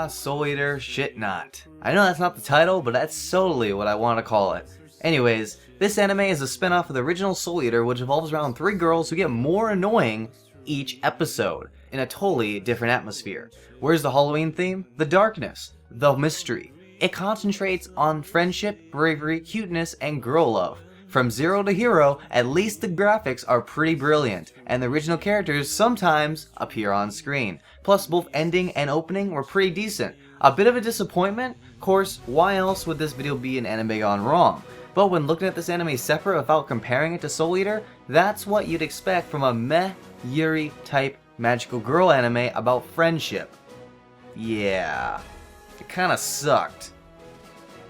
Soul Eater shit not. I know that's not the title, but that's totally what I want to call it. Anyways, this anime is a spin-off of the original Soul Eater, which revolves around 3 girls who get more annoying each episode in a totally different atmosphere. Where's the Halloween theme? The darkness, the mystery. It concentrates on friendship, bravery, cuteness, and girl love. From zero to hero, at least the graphics are pretty brilliant, and the original characters sometimes appear on screen. Plus, both ending and opening were pretty decent. A bit of a disappointment? Of course, why else would this video be an anime gone wrong? But when looking at this anime separate without comparing it to Soul Eater, that's what you'd expect from a meh, Yuri type magical girl anime about friendship. Yeah, it kinda sucked.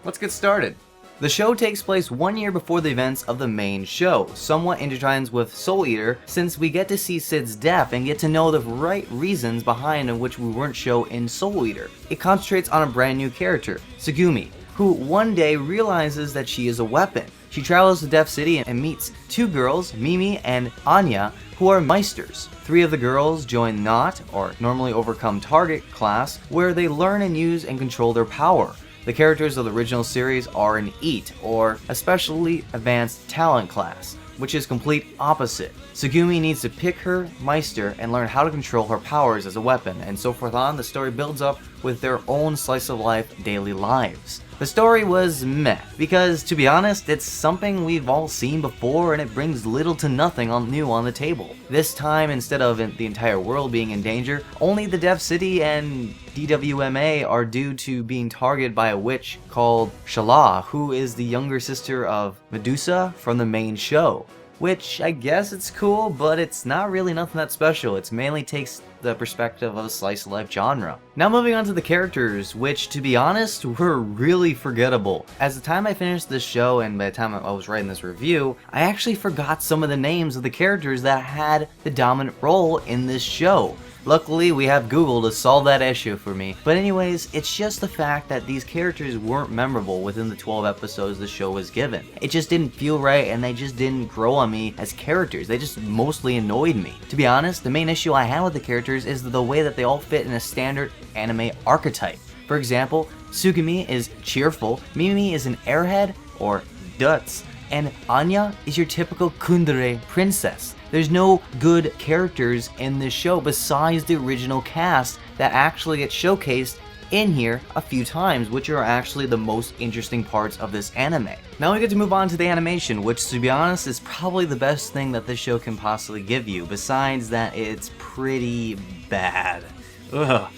Let's get started. The show takes place 1 year before the events of the main show, somewhat intertwines with Soul Eater since we get to see Sid's death and get to know the right reasons behind which we weren't shown in Soul Eater. It concentrates on a brand new character, Tsugumi, who one day realizes that she is a weapon. She travels to Death City and meets 2 girls, Mimi and Anya, who are Meisters. 3 of the girls join Not, or Normally Overcome Target class, where they learn and use and control their power. The characters of the original series are in EAT, or Especially Advanced Talent class, which is complete opposite. Tsugumi needs to pick her Meister and learn how to control her powers as a weapon, and so forth on. The story builds up with their own slice of life daily lives. The story was meh, because to be honest, it's something we've all seen before and it brings little to nothing new on the table. This time, instead of the entire world being in danger, only the Death City and DWMA are due to being targeted by a witch called Shala, who is the younger sister of Medusa from the main show. Which, I guess it's cool, but it's not really nothing that special. It mainly takes the perspective of a slice of life genre. Now moving on to the characters, which to be honest, were really forgettable. As the time I finished this show and by the time I was writing this review, I actually forgot some of the names of the characters that had the dominant role in this show. Luckily, we have Google to solve that issue for me. But anyways, it's just the fact that these characters weren't memorable within the 12 episodes the show was given. It just didn't feel right and they just didn't grow on me as characters. They just mostly annoyed me. To be honest, the main issue I had with the characters is the way that they all fit in a standard anime archetype. For example, Tsugumi is cheerful, Mimi is an airhead or Dutz, and Anya is your typical Kundere princess. There's no good characters in this show besides the original cast that actually get showcased in here a few times, which are actually the most interesting parts of this anime. Now we get to move on to the animation, which to be honest is probably the best thing that this show can possibly give you, besides that it's pretty bad. Ugh.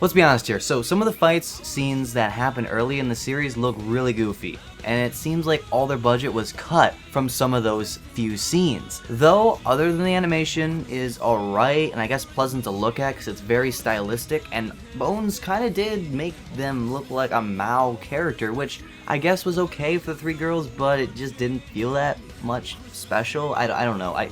Let's be honest here, so some of the fights scenes that happen early in the series look really goofy, and it seems like all their budget was cut from some of those few scenes. Though, other than the animation is alright, and I guess pleasant to look at because it's very stylistic, and Bones kinda did make them look like a Mao character, which I guess was okay for the 3 girls, but it just didn't feel that much special. I don't know, I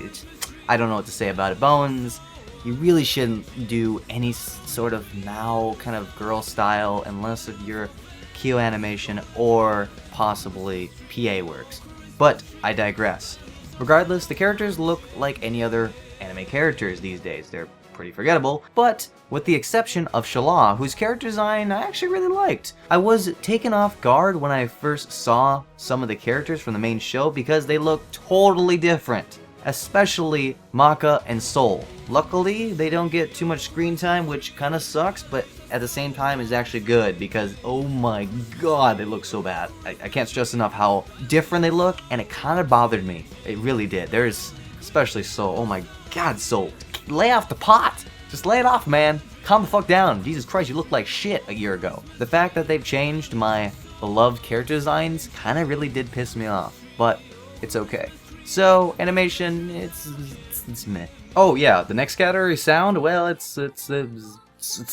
don't know what to say about it. Bones, you really shouldn't do any sort of Mao kind of girl style unless if you're Kyo Animation or possibly PA Works. But I digress. Regardless, the characters look like any other anime characters these days. They're pretty forgettable, but with the exception of Shala, whose character design I actually really liked. I was taken off guard when I first saw some of the characters from the main show because they look totally different. Especially Maka and Soul. Luckily, they don't get too much screen time, which kind of sucks, but at the same time is actually good because, oh my god, they look so bad. I can't stress enough how different they look, and it kind of bothered me. It really did. There's, especially Soul. Oh my god, Soul. Lay off the pot! Just lay it off, man. Calm the fuck down. Jesus Christ, you looked like shit a year ago. The fact that they've changed my beloved character designs kind of really did piss me off, but it's okay. So, animation, it's meh. Oh yeah, the next category, sound, well, it's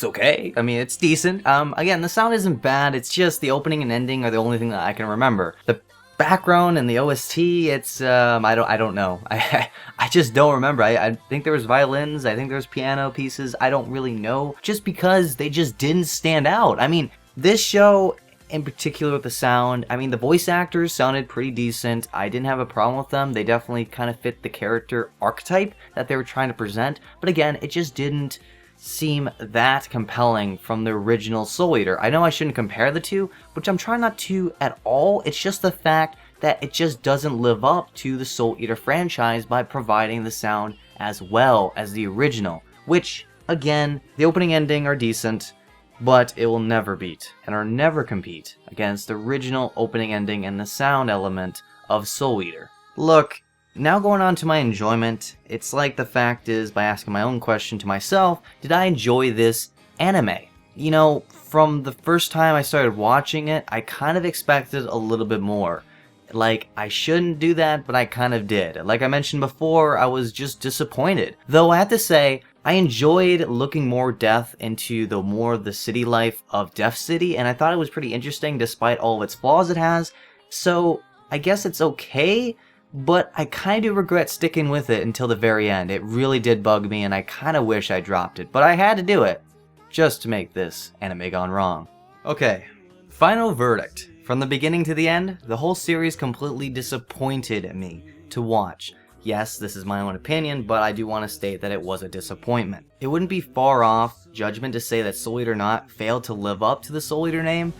okay. I mean, it's decent. Again, the sound isn't bad, it's just the opening and ending are the only thing that I can remember. The background and the OST, it's, I don't know. I just don't remember. I think there was violins, I think there was piano pieces, I don't really know. Just because they just didn't stand out. I mean, this show in particular with the sound, I mean, the voice actors sounded pretty decent. I didn't have a problem with them. They definitely kind of fit the character archetype that they were trying to present. But again, it just didn't seem that compelling from the original Soul Eater. I know I shouldn't compare the two, which I'm trying not to at all. It's just the fact that it just doesn't live up to the Soul Eater franchise by providing the sound as well as the original, which, again, the opening ending are decent, but it will never beat and or never compete against the original opening ending and the sound element of Soul Eater. Look, now going on to my enjoyment, it's like the fact is, by asking my own question to myself, did I enjoy this anime? You know, from the first time I started watching it, I kind of expected a little bit more. Like, I shouldn't do that, but I kind of did. Like I mentioned before, I was just disappointed. Though I have to say, I enjoyed looking more depth into the city life of Death City, and I thought it was pretty interesting despite all of its flaws it has. So, I guess it's okay, but I kind of regret sticking with it until the very end. It really did bug me, and I kind of wish I dropped it, but I had to do it, just to make this anime gone wrong. Okay, final verdict. From the beginning to the end, the whole series completely disappointed me to watch. Yes, this is my own opinion, but I do want to state that it was a disappointment. It wouldn't be far off judgment to say that Soul Eater Not failed to live up to the Soul Eater name,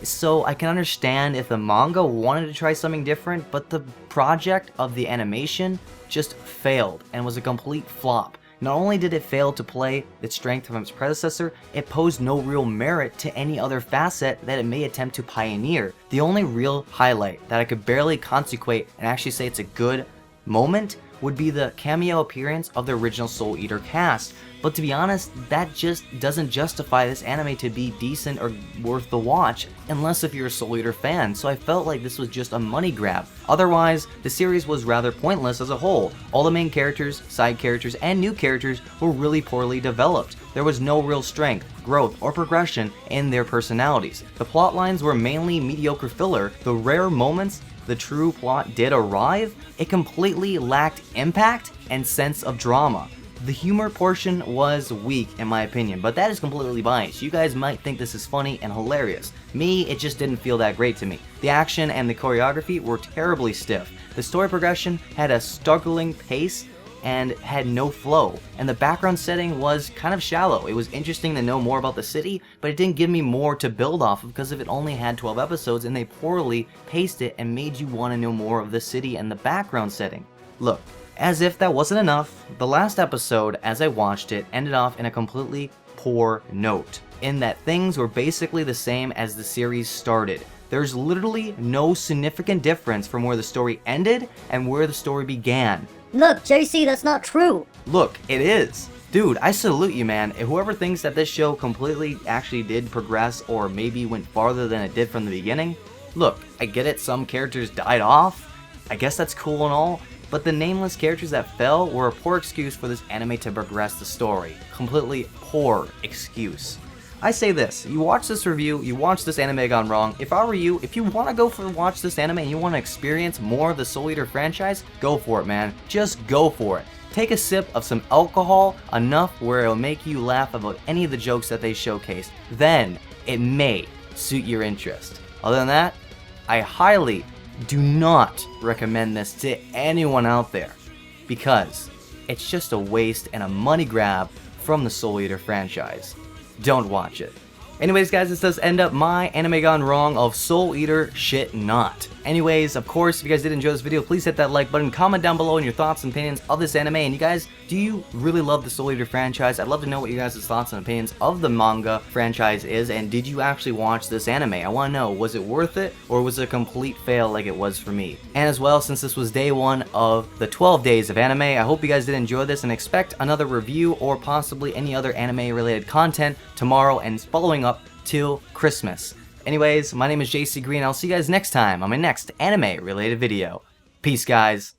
so I can understand if the manga wanted to try something different, but the project of the animation just failed and was a complete flop. Not only did it fail to play its strength from its predecessor, it posed no real merit to any other facet that it may attempt to pioneer. The only real highlight that I could barely consecrate and actually say it's a good moment would be the cameo appearance of the original Soul Eater cast. But to be honest, that just doesn't justify this anime to be decent or worth the watch, unless if you're a Soul Eater fan, so I felt like this was just a money grab. Otherwise, the series was rather pointless as a whole. All the main characters, side characters, and new characters were really poorly developed. There was no real strength, growth, or progression in their personalities. The plot lines were mainly mediocre filler. The rare moments the true plot did arrive, it completely lacked impact and sense of drama. The humor portion was weak in my opinion, but that is completely biased. You guys might think this is funny and hilarious. Me, it just didn't feel that great to me. The action and the choreography were terribly stiff. The story progression had a struggling pace and had no flow, and the background setting was kind of shallow. It was interesting to know more about the city, but it didn't give me more to build off of because it only had 12 episodes and they poorly paced it and made you want to know more of the city and the background setting. Look, as if that wasn't enough, the last episode, as I watched it, ended off in a completely poor note, in that things were basically the same as the series started. There's literally no significant difference from where the story ended and where the story began. Look, JC, that's not true. Look, it is. Dude, I salute you, man. If whoever thinks that this show completely actually did progress or maybe went farther than it did from the beginning, look, I get it, some characters died off. I guess that's cool and all, but the nameless characters that fell were a poor excuse for this anime to progress the story. Completely poor excuse. I say this, you watch this review, you watch this anime gone wrong. If I were you, if you want to go watch this anime and you want to experience more of the Soul Eater franchise, go for it, man. Just go for it. Take a sip of some alcohol, enough where it'll make you laugh about any of the jokes that they showcase. Then, it may suit your interest. Other than that, I highly do not recommend this to anyone out there, because it's just a waste and a money grab from the Soul Eater franchise. Don't watch it. Anyways, guys, this does end up my anime gone wrong of Soul Eater Shit Not. Anyways, of course, if you guys did enjoy this video, please hit that like button, comment down below on your thoughts and opinions of this anime, and you guys, do you really love the Soul Eater franchise? I'd love to know what you guys' thoughts and opinions of the manga franchise is, and did you actually watch this anime? I want to know, was it worth it, or was it a complete fail like it was for me? And as well, since this was day one of the 12 days of anime, I hope you guys did enjoy this and expect another review or possibly any other anime related content tomorrow and following up till Christmas. Anyways, my name is JC Green. I'll see you guys next time on my next anime related video. Peace, guys.